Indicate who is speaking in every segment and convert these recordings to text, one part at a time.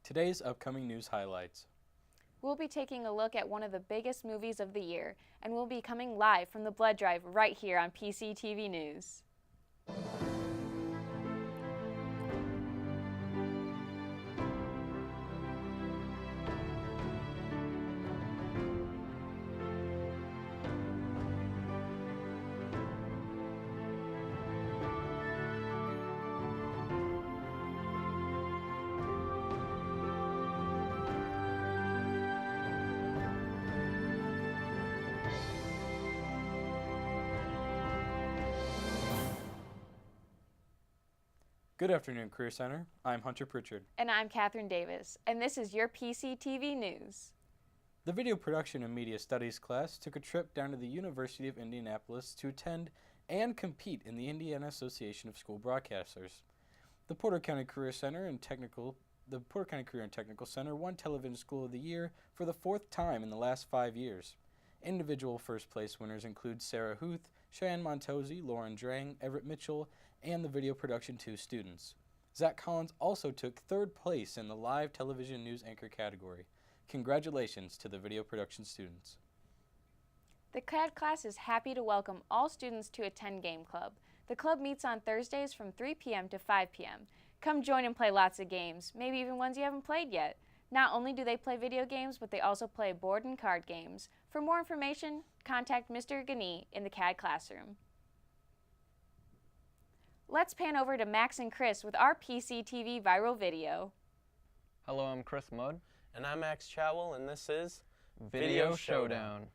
Speaker 1: Today's upcoming news highlights.
Speaker 2: We'll be taking a look at one of the biggest movies of the year, and we'll be coming live from the blood drive right here on PCTV News.
Speaker 1: Good afternoon, Career Center. I'm Hunter Pritchard.
Speaker 2: And I'm Catherine Davis, and this is your PCTV News.
Speaker 1: The Video Production and Media Studies class took a trip down to the University of Indianapolis to attend and compete in the Indiana Association of School Broadcasters. The Porter County Career Career and Technical Center won Television School of the Year for the 4th time in the last 5 years. Individual first place winners include Sarah Huth, Cheyenne Montozzi, Lauren Drang, Everett Mitchell, and the Video Production 2 students. Zach Collins also took 3rd place in the live television news anchor category. Congratulations to the Video Production students.
Speaker 2: The CAD class is happy to welcome all students to Attend Game Club. The club meets on Thursdays from 3 p.m. to 5 p.m. Come join and play lots of games, maybe even ones you haven't played yet. Not only do they play video games, but they also play board and card games. For more information, contact Mr. Gani in the CAD classroom. Let's pan over to Max and Chris with our PCTV viral video.
Speaker 3: Hello, I'm Chris Mudd.
Speaker 4: And I'm Max Chowell, and this is
Speaker 3: Video Showdown.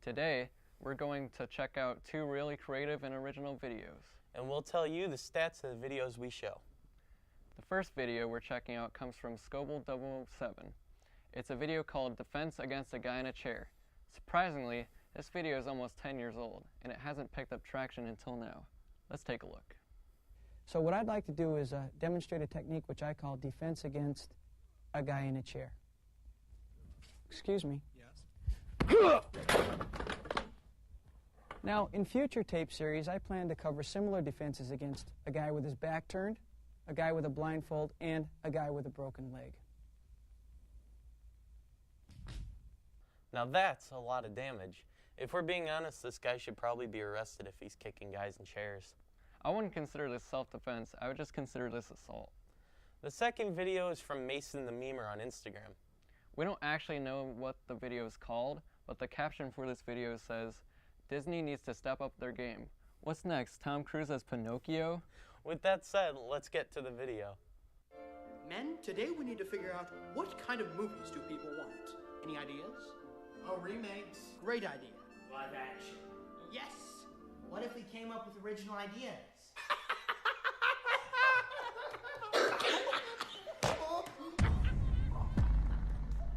Speaker 3: Today, we're going to check out 2 really creative and original videos.
Speaker 4: And we'll tell you the stats of the videos we show.
Speaker 3: The first video we're checking out comes from Scoble 007. It's a video called Defense Against a Guy in a Chair. Surprisingly, this video is almost 10 years old, and it hasn't picked up traction until now. Let's take a look.
Speaker 5: So what I'd like to do is demonstrate a technique which I call defense against a guy in a chair. Excuse me. Yes. Now, in future tape series, I plan to cover similar defenses against a guy with his back turned, a guy with a blindfold, and a guy with a broken leg.
Speaker 4: Now that's a lot of damage. If we're being honest, this guy should probably be arrested if he's kicking guys in chairs.
Speaker 3: I wouldn't consider this self-defense, I would just consider this assault.
Speaker 4: The second video is from Mason the Memer on Instagram.
Speaker 3: We don't actually know what the video is called, but the caption for this video says, Disney needs to step up their game. What's next, Tom Cruise as Pinocchio?
Speaker 4: With that said, let's get to the video.
Speaker 6: Men, today we need to figure out what kind of movies do people want. Any ideas?
Speaker 7: Oh, remakes.
Speaker 6: Great idea.
Speaker 7: Live action.
Speaker 6: Yes!
Speaker 7: What if we came up with original ideas?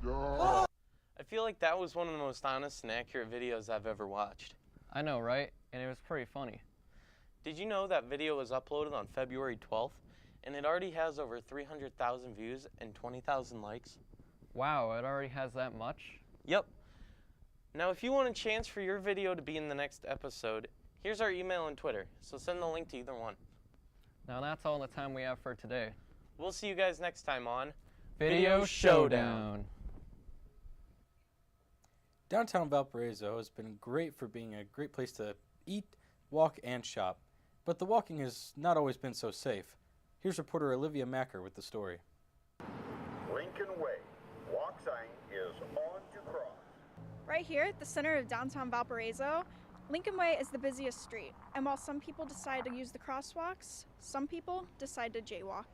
Speaker 4: I feel like that was one of the most honest and accurate videos I've ever watched.
Speaker 3: I know, right? And it was pretty funny.
Speaker 4: Did you know that video was uploaded on February 12th, and it already has over 300,000 views and 20,000 likes?
Speaker 3: Wow, it already has that much?
Speaker 4: Yep. Now, if you want a chance for your video to be in the next episode, here's our email and Twitter, so send the link to either one.
Speaker 3: Now that's all the time we have for today.
Speaker 4: We'll see you guys next time on
Speaker 3: Video Showdown.
Speaker 1: Downtown Valparaiso has been great for being a great place to eat, walk, and shop. But the walking has not always been so safe. Here's reporter Olivia Macker with the story.
Speaker 8: Lincoln Way. Walk sign is on to cross.
Speaker 9: Right here at the center of downtown Valparaiso, Lincoln Way is the busiest street. And while some people decide to use the crosswalks, some people decide to jaywalk.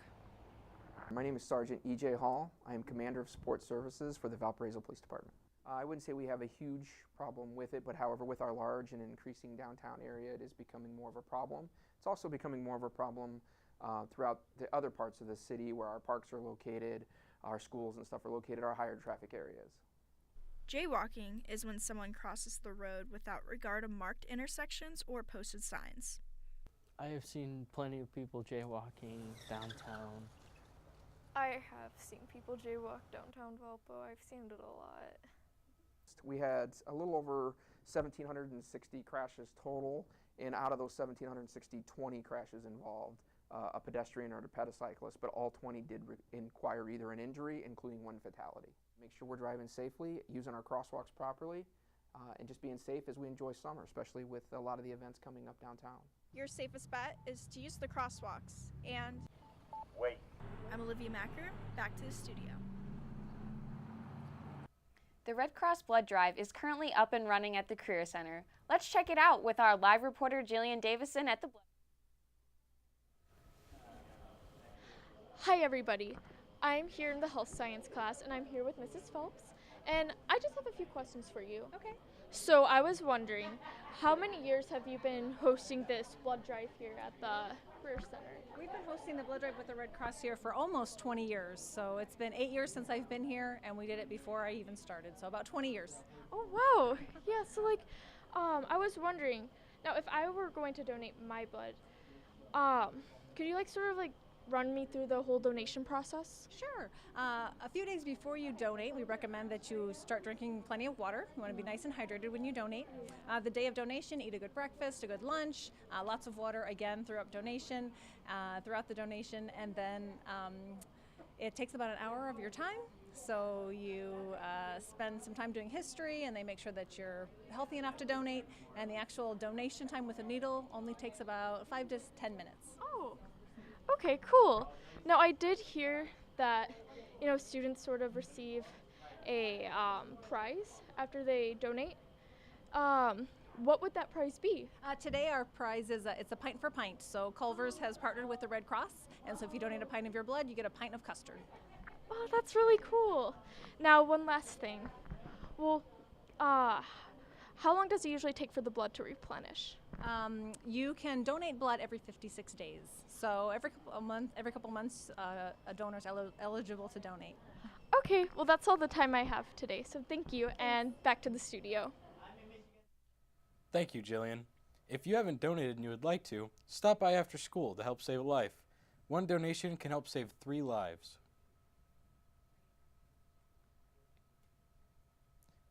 Speaker 10: My name is Sergeant E.J. Hall. I am Commander of Support Services for the Valparaiso Police Department. I wouldn't say we have a huge problem with it, but however, with our large and increasing downtown area, it is becoming more of a problem. It's also becoming more of a problem throughout the other parts of the city where our parks are located, our schools and stuff are located, our higher traffic areas.
Speaker 9: Jaywalking is when someone crosses the road without regard of marked intersections or posted signs.
Speaker 11: I have seen plenty of people jaywalking downtown.
Speaker 12: I have seen people jaywalk downtown Valpo. I've seen it a lot.
Speaker 10: We had a little over 1,760 crashes total, and out of those 1,760, 20 crashes involved a pedestrian or a pedicyclist, but all 20 did inquire either an injury, including one fatality. Make sure we're driving safely, using our crosswalks properly, and just being safe as we enjoy summer, especially with a lot of the events coming up downtown.
Speaker 9: Your safest bet is to use the crosswalks. And
Speaker 8: Wait.
Speaker 9: I'm Olivia Macker, back to the studio.
Speaker 2: The Red Cross Blood Drive is currently up and running at the Career Center. Let's check it out with our live reporter Jillian Davison at the Blood.
Speaker 12: Hi everybody, I'm here in the health science class and I'm here with Mrs. Phelps and I just have a few questions for you.
Speaker 9: Okay.
Speaker 12: So I was wondering, how many years have you been hosting this blood drive here at the Career Center?
Speaker 13: We've been hosting the blood drive with the Red Cross here for almost 20 years. So it's been 8 years since I've been here and we did it before I even started, so about 20 years.
Speaker 12: Oh wow, yeah, so I was wondering, now if I were going to donate my blood, could you sort of run me through the whole donation process?
Speaker 13: Sure. A few days before you donate, we recommend that you start drinking plenty of water. You want to be nice and hydrated when you donate. The day of donation, eat a good breakfast, a good lunch, lots of water again throughout the donation, and then it takes about an hour of your time. So you spend some time doing history, and they make sure that you're healthy enough to donate, and the actual donation time with a needle only takes about 5 to 10 minutes.
Speaker 12: Oh. Okay, cool. Now I did hear that, students sort of receive a prize after they donate. What would that prize be?
Speaker 13: Today our prize is it's a pint for pint. So Culver's has partnered with the Red Cross, and so if you donate a pint of your blood, you get a pint of custard.
Speaker 12: Oh, that's really cool. Now one last thing. Well, how long does it usually take for the blood to replenish?
Speaker 13: You can donate blood every 56 days. So every couple months, a donor is eligible to donate.
Speaker 12: Okay, well that's all the time I have today. So thank you, and back to the studio.
Speaker 1: Thank you, Jillian. If you haven't donated and you would like to, stop by after school to help save a life. One donation can help save 3 lives.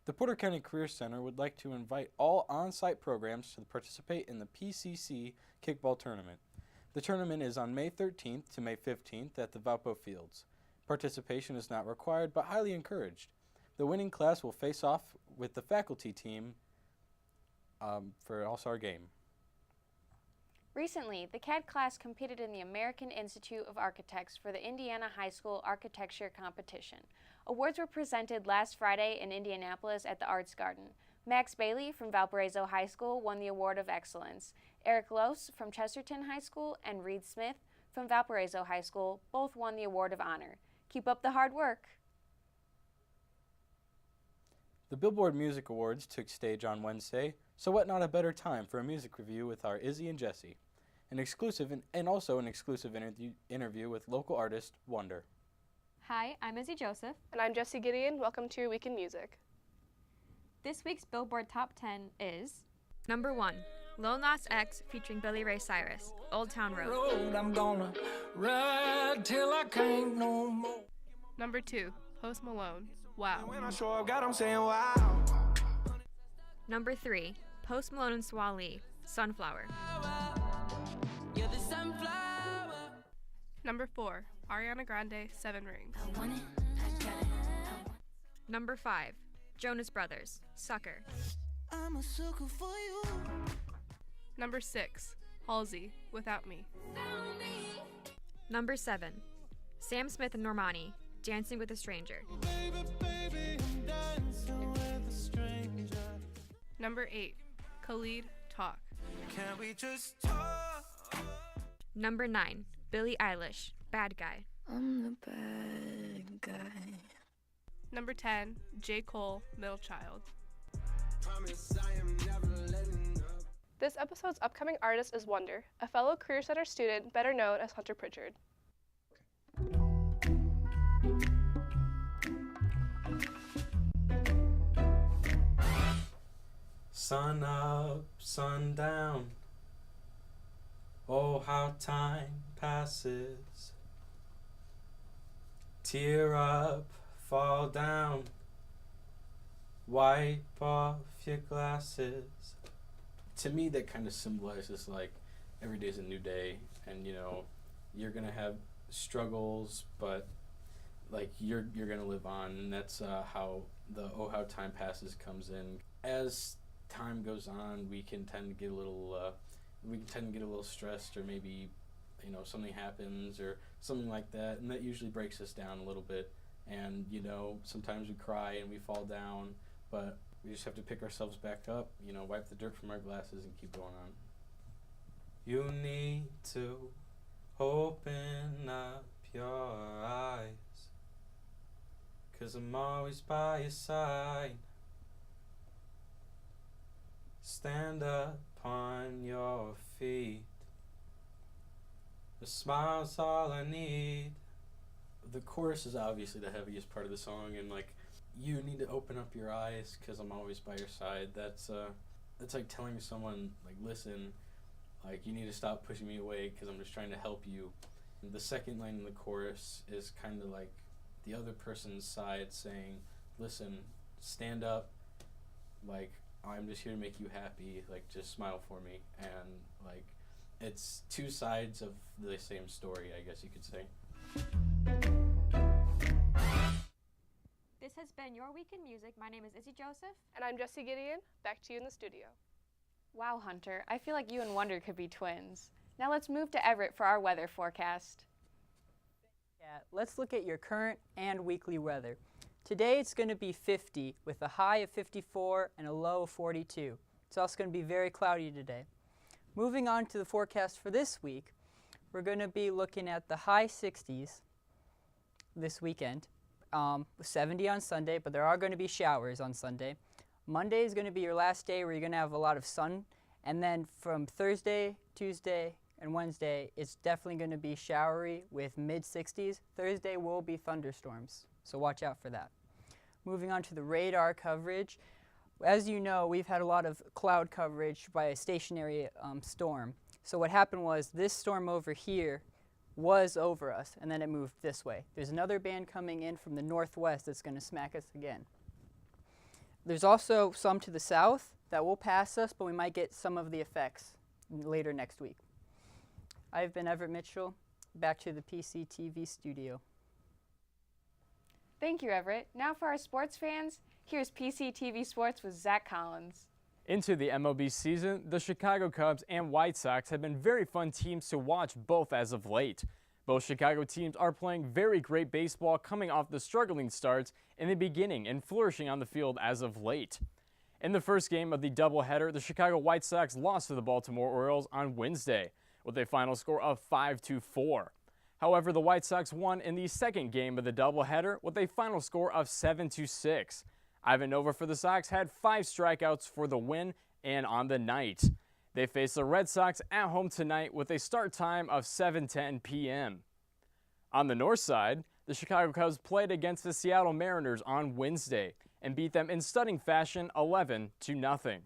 Speaker 1: The Porter County Career Center would like to invite all on-site programs to participate in the PCC Kickball Tournament. The tournament is on May 13th to May 15th at the Valpo Fields. Participation is not required but highly encouraged. The winning class will face off with the faculty team for an all-star game.
Speaker 2: Recently, the CAD class competed in the American Institute of Architects for the Indiana High School Architecture Competition. Awards were presented last Friday in Indianapolis at the Arts Garden. Max Bailey from Valparaiso High School won the Award of Excellence. Eric Lose from Chesterton High School and Reed Smith from Valparaiso High School both won the Award of Honor. Keep up the hard work.
Speaker 1: The Billboard Music Awards took stage on Wednesday, so what not a better time for a music review with our Izzy and Jesse. An exclusive interview with local artist Wonder.
Speaker 14: Hi, I'm Izzy Joseph.
Speaker 15: And I'm Jesse Gideon. Welcome to Week in Music.
Speaker 14: This week's Billboard Top 10 is Number 1, Lil Nas X featuring Billy Ray Cyrus, Old Town Road.
Speaker 16: I'm gonna ride till I can't no more.
Speaker 15: Number 2, Post Malone, Wow.
Speaker 16: When I show up, God, I'm saying wow.
Speaker 14: Number 3, Post Malone and Swa Lee, Sunflower.
Speaker 15: Number 4, Ariana Grande, 7 Rings.
Speaker 14: Number 5, Jonas Brothers, Sucker.
Speaker 16: I'm a sucker for you.
Speaker 15: Number 6, Halsey, Without Me.
Speaker 14: Number 7, Sam Smith and Normani, Dancing with a Stranger.
Speaker 16: Baby, I'm dancing with a stranger.
Speaker 15: Number 8, Khalid, Talk.
Speaker 16: Can we just talk?
Speaker 14: Number 9, Billie Eilish, Bad Guy.
Speaker 16: I'm the bad guy.
Speaker 15: Number 10, J. Cole, Middle Child.
Speaker 16: Promise I am never letting up.
Speaker 15: This episode's upcoming artist is Wonder, a fellow Career Center student better known as Hunter Pritchard.
Speaker 1: Sun up, sun down. Oh, how time passes. Tear up, fall down. Wipe off your glasses. To me, that kind of symbolizes like every day's a new day, and you're gonna have struggles, but like you're gonna live on, and that's how the "Oh How Time Passes" comes in. As time goes on, we can tend to get a little stressed, or maybe something happens or something like that, and that usually breaks us down a little bit. And sometimes we cry and we fall down, but we just have to pick ourselves back up, wipe the dirt from our glasses and keep going on. You need to open up your eyes, 'cause I'm always by your side. Stand up on your feet. A smile's all I need. The chorus is obviously the heaviest part of the song, and like, you need to open up your eyes, 'cause I'm always by your side. That's like telling someone, like, listen, like, you need to stop pushing me away, 'cause I'm just trying to help you. And the second line in the chorus is kind of like the other person's side saying, listen, stand up, like, I'm just here to make you happy, like, just smile for me. And like, it's two sides of the same story, I guess you could say.
Speaker 14: This has been Your Week in Music. My name is Izzy Joseph.
Speaker 15: And I'm Jessie Gideon. Back to you in the studio.
Speaker 2: Wow, Hunter, I feel like you and Wonder could be twins. Now let's move to Everett for our weather forecast.
Speaker 17: Yeah, let's look at your current and weekly weather. Today it's going to be 50 with a high of 54 and a low of 42. It's also going to be very cloudy today. Moving on to the forecast for this week, we're going to be looking at the high 60s this weekend, 70 on Sunday, but there are going to be showers on Sunday. Monday is going to be your last day where you're going to have a lot of sun, and then from Thursday, Tuesday, and Wednesday, it's definitely going to be showery with mid-60s. Thursday will be thunderstorms, so watch out for that. Moving on to the radar coverage. As you know, we've had a lot of cloud coverage by a stationary storm. So what happened was this storm over here was over us, and then it moved this way. There's another band coming in from the northwest that's going to smack us again. There's also some to the south that will pass us, but we might get some of the effects later next week. I've been Everett Mitchell. Back to the PCTV studio.
Speaker 2: Thank you, Everett. Now for our sports fans, here's PCTV Sports with Zach Collins.
Speaker 18: Into the MLB season, the Chicago Cubs and White Sox have been very fun teams to watch both as of late. Both Chicago teams are playing very great baseball, coming off the struggling starts in the beginning and flourishing on the field as of late. In the first game of the doubleheader, the Chicago White Sox lost to the Baltimore Orioles on Wednesday with a final score of 5-4. However, the White Sox won in the second game of the doubleheader with a final score of 7-6. Ivan Nova for the Sox had 5 strikeouts for the win and on the night. They face the Red Sox at home tonight with a start time of 7:10 p.m. On the north side, the Chicago Cubs played against the Seattle Mariners on Wednesday and beat them in stunning fashion 11-0.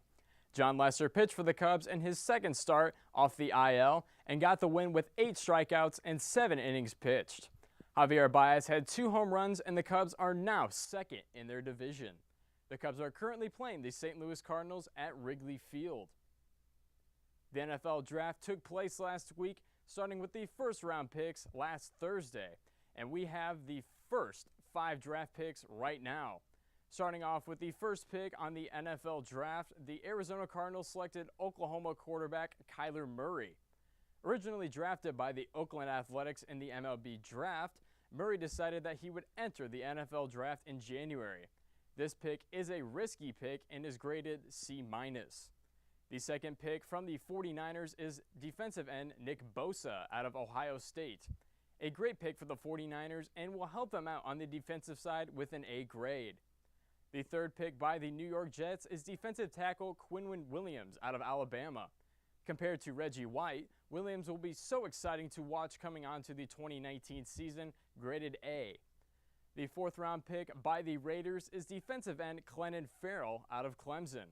Speaker 18: John Lester pitched for the Cubs in his second start off the IL and got the win with 8 strikeouts and 7 innings pitched. Javier Baez had 2 home runs, and the Cubs are now second in their division. The Cubs are currently playing the St. Louis Cardinals at Wrigley Field. The NFL draft took place last week, starting with the first round picks last Thursday, and we have the first 5 draft picks right now. Starting off with the first pick on the NFL draft, the Arizona Cardinals selected Oklahoma quarterback Kyler Murray. Originally drafted by the Oakland Athletics in the MLB draft, Murray decided that he would enter the NFL draft in January. This pick is a risky pick and is graded C-. The second pick from the 49ers is defensive end Nick Bosa out of Ohio State. A great pick for the 49ers and will help them out on the defensive side with an A grade. The third pick by the New York Jets is defensive tackle Quinton Williams out of Alabama. Compared to Reggie White, Williams will be so exciting to watch coming on to the 2019 season, graded A. The fourth round pick by the Raiders is defensive end Clelin Ferrell out of Clemson.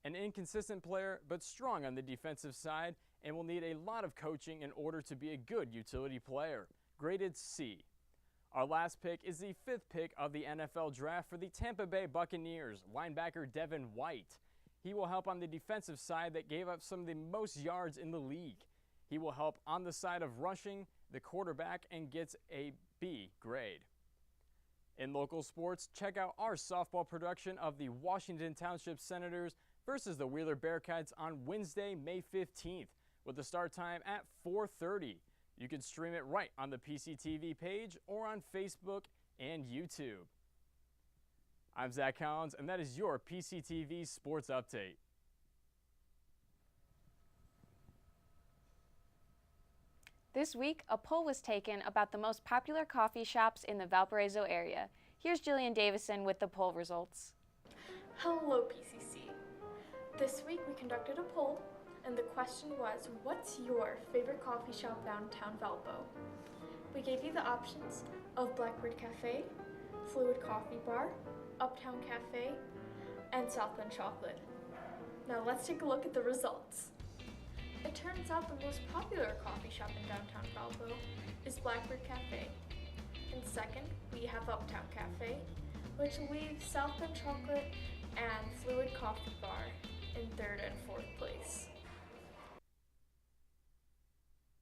Speaker 18: An inconsistent player, but strong on the defensive side and will need a lot of coaching in order to be a good utility player, graded C. Our last pick is the 5th pick of the NFL draft for the Tampa Bay Buccaneers, linebacker Devin White. He will help on the defensive side that gave up some of the most yards in the league. He will help on the side of rushing the quarterback and gets a B grade. In local sports, check out our softball production of the Washington Township Senators versus the Wheeler Bearcats on Wednesday, May 15th, with the start time at 4:30. You can stream it right on the PCTV page or on Facebook and YouTube. I'm Zach Collins, and that is your PCTV Sports Update.
Speaker 2: This week, a poll was taken about the most popular coffee shops in the Valparaiso area. Here's Jillian Davison with the poll results.
Speaker 12: Hello, PCC. This week we conducted a poll, and the question was, what's your favorite coffee shop downtown Valpo? We gave you the options of Blackbird Cafe, Fluid Coffee Bar, Uptown Cafe, and Southland Chocolate. Now let's take a look at the results. It turns out the most popular coffee shop in downtown Valpo is Blackbird Cafe. In second, we have Uptown Cafe, which leaves Southland Chocolate and Fluid Coffee Bar in third and fourth place.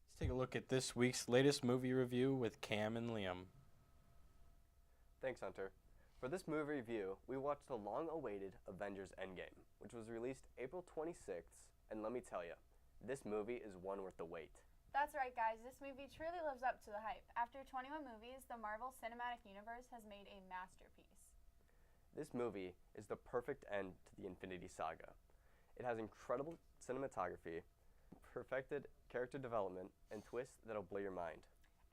Speaker 1: Let's take a look at this week's latest movie review with Cam and Liam.
Speaker 19: Thanks, Hunter. For this movie review, we watched the long-awaited Avengers Endgame, which was released April 26th, and let me tell you, this movie is one worth the wait.
Speaker 20: That's right, guys. This movie truly lives up to the hype. After 21 movies, the Marvel Cinematic Universe has made a masterpiece.
Speaker 19: This movie is the perfect end to the Infinity Saga. It has incredible cinematography, perfected character development, and twists that'll blow your mind.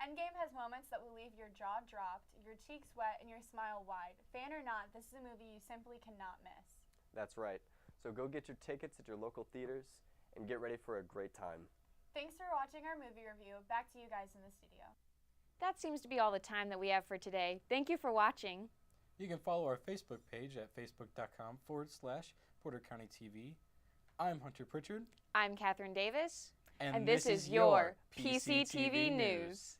Speaker 20: Endgame has moments that will leave your jaw dropped, your cheeks wet, and your smile wide. Fan or not, this is a movie you simply cannot miss.
Speaker 19: That's right. So go get your tickets at your local theaters and get ready for a great time.
Speaker 20: Thanks for watching our movie review. Back to you guys in the studio.
Speaker 2: That seems to be all the time that we have for today. Thank you for watching.
Speaker 1: You can follow our Facebook page at facebook.com/Porter County TV. I'm Hunter Pritchard.
Speaker 2: I'm Catherine Davis.
Speaker 1: And this is your PCTV News.